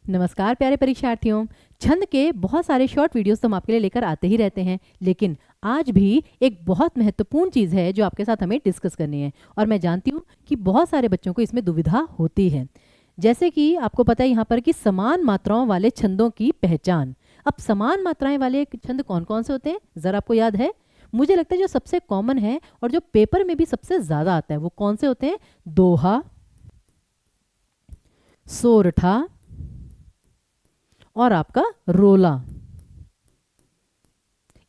नमस्कार प्यारे परीक्षार्थियों। छंद के बहुत सारे शॉर्ट वीडियोस तो हम आपके लिए लेकर आते ही रहते हैं, लेकिन आज भी एक बहुत महत्वपूर्ण चीज़ है जो आपके साथ हमें डिस्कस करनी है। और मैं जानती हूँ कि बहुत सारे बच्चों को इसमें दुविधा होती है। जैसे कि आपको पता है यहाँ पर कि समान मात्राओं वाले छंदों की पहचान। अब समान मात्राएं वाले छंद कौन कौन से होते हैं, ज़रा आपको याद है? मुझे लगता है जो सबसे कॉमन है और जो पेपर में भी सबसे ज़्यादा आता है वो कौन से होते हैं? दोहा, सोरठा और आपका रोला।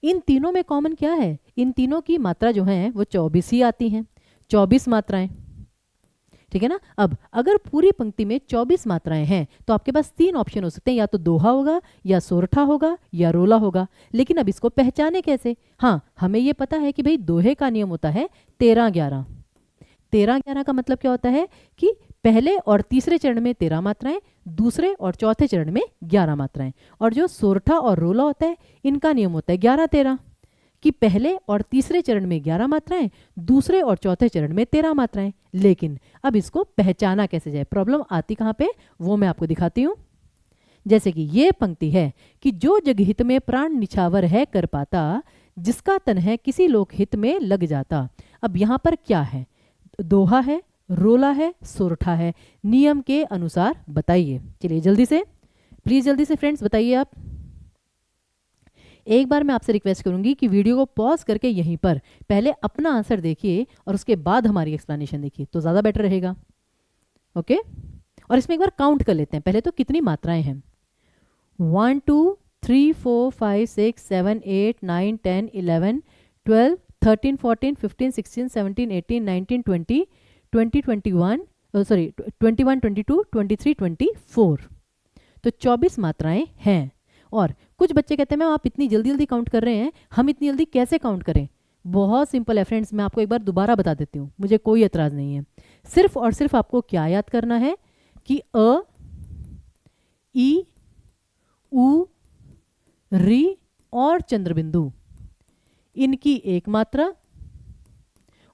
इन तीनों में कॉमन क्या है? इन तीनों की मात्रा जो है वो 24 ही आती हैं, 24 मात्राएं। ठीक है ना। अब अगर पूरी पंक्ति में 24 मात्राएं हैं तो आपके पास तीन ऑप्शन हो सकते हैं, या तो दोहा होगा, या सोरठा होगा, या रोला होगा। लेकिन अब इसको पहचाने कैसे? हाँ, हमें ये पता है कि भाई दोहे का नियम होता है 13-11। 13-11 का मतलब क्या होता है कि पहले और तीसरे चरण में 13 मात्राएं, दूसरे और चौथे चरण में 11 मात्राएं। और जो सोरठा और रोला होता है इनका नियम होता है 11-13, कि पहले और तीसरे चरण में 11 मात्राएं, दूसरे और चौथे चरण में 13 मात्राएं। लेकिन अब इसको पहचाना कैसे जाए, प्रॉब्लम आती कहाँ पे, वो मैं आपको दिखाती हूँ। जैसे कि ये पंक्ति है कि जो जग हित में प्राण निछावर है कर पाता, जिसका तन है किसी लोक हित में लग जाता। अब यहाँ पर क्या है? दोहा है, रोला है, सोरठा है। नियम के अनुसार बताइए। चलिए जल्दी से, प्लीज जल्दी से फ्रेंड्स बताइए आप। एक बार मैं आपसे रिक्वेस्ट करूंगी कि वीडियो को पॉज करके यहीं पर पहले अपना आंसर देखिए और उसके बाद हमारी एक्सप्लेनेशन देखिए, तो ज़्यादा बेटर रहेगा। ओके, और इसमें एक बार काउंट कर लेते हैं पहले तो कितनी मात्राएं हैं। 1 2 3 4 5 6 7 8 9 10 11 12 13 14 15 16 17 18 19 20 20 21 सॉरी 21 22 23 24। तो 24 मात्राएं हैं। और कुछ बच्चे कहते हैं मैम आप इतनी जल्दी जल्दी काउंट कर रहे हैं, हम इतनी जल्दी कैसे काउंट करें? बहुत सिंपल है फ्रेंड्स, मैं आपको एक बार दोबारा बता देती हूँ, मुझे कोई एतराज़ नहीं है। सिर्फ और सिर्फ आपको क्या याद करना है कि अ, ई, उ, री और चंद्रबिंदु, इनकी एक मात्रा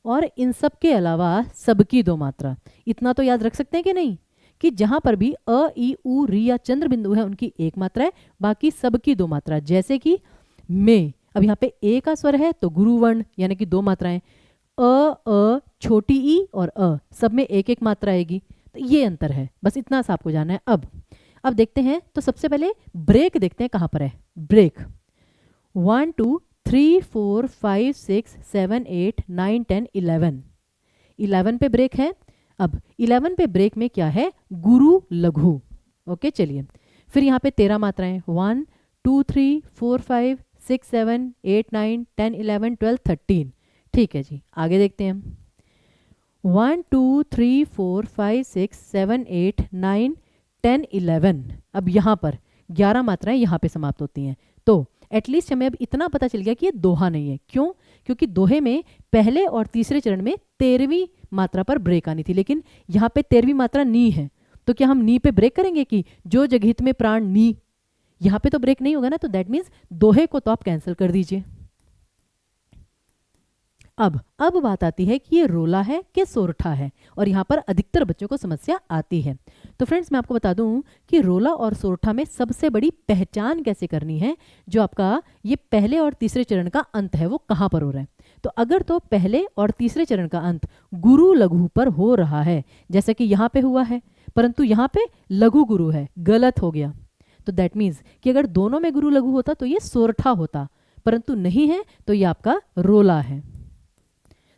और इन सब के अलावा सबकी दो मात्रा। इतना तो याद रख सकते हैं कि नहीं, कि जहां पर भी अ, ई, उ, री या चंद्र बिंदु है उनकी एक मात्रा है, बाकी सबकी दो मात्रा। जैसे कि में, अब यहाँ पे ए का स्वर है तो गुरुवर्ण यानी कि दो मात्राएं। अ, छोटी ई और अ, सब में एक एक मात्रा आएगी। तो ये अंतर है, बस इतना सा आपको जानना है। अब देखते हैं, तो सबसे पहले ब्रेक देखते हैं कहाँ पर है। ब्रेक 1 2 3 4 5 6 7 8 9 10 11, 11 पे ब्रेक है। अब 11 पे ब्रेक में क्या है? गुरु लघु। ओके चलिए, फिर यहाँ पे 13 मात्राएं 1 2 3 4 5 6 7 8 9 10 11 12 13। ठीक है जी, आगे देखते हैं। 1 2 3 4 5 6 7 8 9 10 11। अब यहाँ पर 11 मात्राएं यहाँ पे समाप्त होती हैं। तो एटलीस्ट हमें अब इतना पता चल गया कि ये दोहा नहीं है। क्यों? क्योंकि दोहे में पहले और तीसरे चरण में 13वीं मात्रा पर ब्रेक आनी थी, लेकिन यहाँ पे 13वीं मात्रा नी है। तो क्या हम नी पे ब्रेक करेंगे कि जो जगहित में प्राण नी? यहाँ पे तो ब्रेक नहीं होगा ना, तो दैट मीन्स दोहे को तो आप कैंसिल कर दीजिए। अब बात आती है कि ये रोला है कि सोरठा है, और यहाँ पर अधिकतर बच्चों को समस्या आती है। तो फ्रेंड्स मैं आपको बता दूं कि रोला और सोरठा में सबसे बड़ी पहचान कैसे करनी है, जो आपका ये पहले और तीसरे चरण का अंत है वो कहाँ पर हो रहा है। तो अगर तो पहले और तीसरे चरण का अंत गुरु लघु पर हो रहा है, जैसे कि यहाँ पे हुआ है, परंतु यहाँ पे लघु गुरु है, गलत हो गया। तो दैट मीन्स कि अगर दोनों में गुरु लघु होता तो ये सोरठा होता, परंतु नहीं है तो ये आपका रोला है।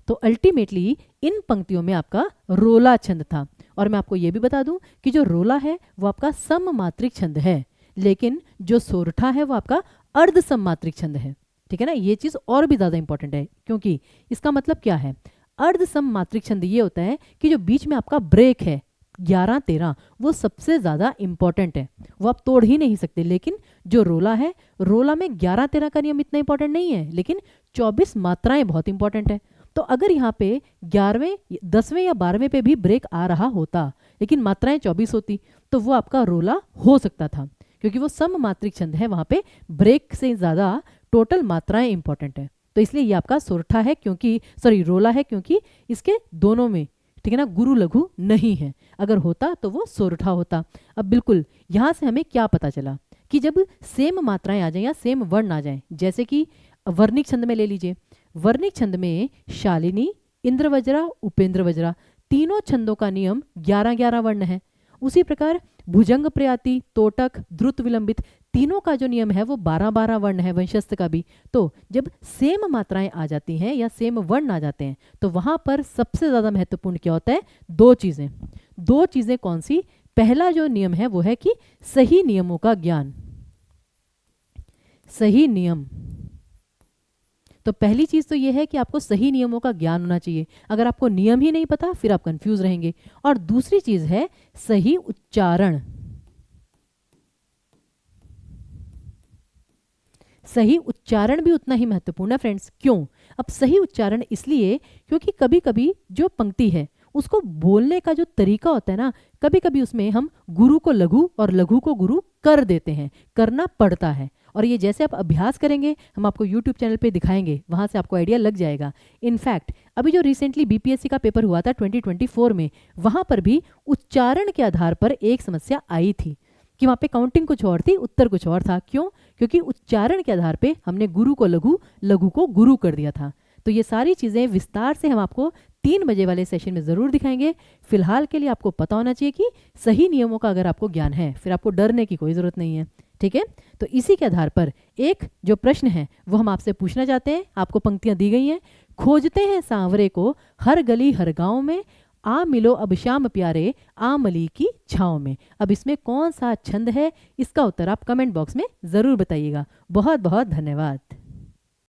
तो अल्टीमेटली इन पंक्तियों में आपका रोला छंद था। और मैं आपको यह भी बता दूं कि जो रोला है वो आपका सममात्रिक छंद है, लेकिन जो सोरठा है वो आपका अर्ध सममात्रिक छंद है। ठीक है ना, ये चीज और भी ज्यादा इंपॉर्टेंट है, क्योंकि इसका मतलब क्या है? अर्ध सममात्रिक छंद ये होता है कि जो बीच में आपका ब्रेक है 11-13, वो सबसे ज्यादा इंपॉर्टेंट है, वो आप तोड़ ही नहीं सकते। लेकिन जो रोला है, रोला में 11-13 का नियम इतना इंपॉर्टेंट नहीं है, लेकिन 24 मात्राएं बहुत इंपॉर्टेंट है। तो अगर यहाँ पे 11वें 10वें या 12वें पे भी ब्रेक आ रहा होता, लेकिन मात्राएं 24 होती, तो वो आपका रोला हो सकता था, क्योंकि वो सममात्रिक छंद है, वहां पे ब्रेक से ज्यादा टोटल मात्राएं इंपॉर्टेंट है। तो इसलिए ये आपका सोरठा है, क्योंकि रोला है, क्योंकि इसके दोनों में ठीक है ना, गुरु लघु नहीं है, अगर होता तो वो सोरठा होता। अब बिल्कुल यहाँ से हमें क्या पता चला कि जब सेम मात्राएं आ जाएं या सेम वर्ण आ जाएं, जैसे कि वर्णिक छंद में ले लीजिए, वर्णिक छंद में शालिनी, इंद्रवज्रा, उपेंद्र वज्रा, तीनों छंदों का नियम 11-11 वर्ण है। उसी प्रकार भुजंग प्रयाति, तोटक, द्रुत विलंबित, तीनों का जो नियम है वो 12-12 वर्ण है, वंशस्थ का भी। तो जब सेम मात्राएं आ जाती हैं या सेम वर्ण आ जाते हैं तो वहां पर सबसे ज्यादा महत्वपूर्ण क्या होता है, दो चीजें। दो चीजें कौन सी, पहला जो नियम है वो है कि सही नियमों का ज्ञान, सही नियम। तो पहली चीज तो यह है कि आपको सही नियमों का ज्ञान होना चाहिए, अगर आपको नियम ही नहीं पता फिर आप कंफ्यूज रहेंगे। और दूसरी चीज है सही उच्चारण। सही उच्चारण भी उतना ही महत्वपूर्ण है फ्रेंड्स। क्यों? अब सही उच्चारण इसलिए क्योंकि कभी कभी जो पंक्ति है उसको बोलने का जो तरीका होता है ना, कभी कभी उसमें हम गुरु को लघु और लघु को गुरु कर देते हैं, करना पड़ता है। और ये जैसे आप अभ्यास करेंगे हम आपको YouTube चैनल पे दिखाएंगे, वहां से आपको आइडिया लग जाएगा। इनफैक्ट अभी जो रिसेंटली BPSC का पेपर हुआ था 2024 में, वहां पर भी उच्चारण के आधार पर एक समस्या आई थी कि वहां पे काउंटिंग कुछ और थी, उत्तर कुछ और था। क्यों? क्योंकि उच्चारण के आधार पे हमने गुरु को लघु, लघु को गुरु कर दिया था। तो ये सारी चीजें विस्तार से हम आपको 3 बजे वाले सेशन में जरूर दिखाएंगे। फिलहाल के लिए आपको पता होना चाहिए कि सही नियमों का अगर आपको ज्ञान है फिर आपको डरने की कोई जरूरत नहीं है, ठीक है। तो इसी के आधार पर एक जो प्रश्न है वो हम आपसे पूछना चाहते हैं। आपको पंक्तियां दी गई हैं। खोजते हैं सांवरे को हर गली हर गांव में, आ मिलो अब श्याम प्यारे आमली की छाँव में। अब इसमें कौन सा छंद है, इसका उत्तर आप कमेंट बॉक्स में जरूर बताइएगा। बहुत बहुत धन्यवाद।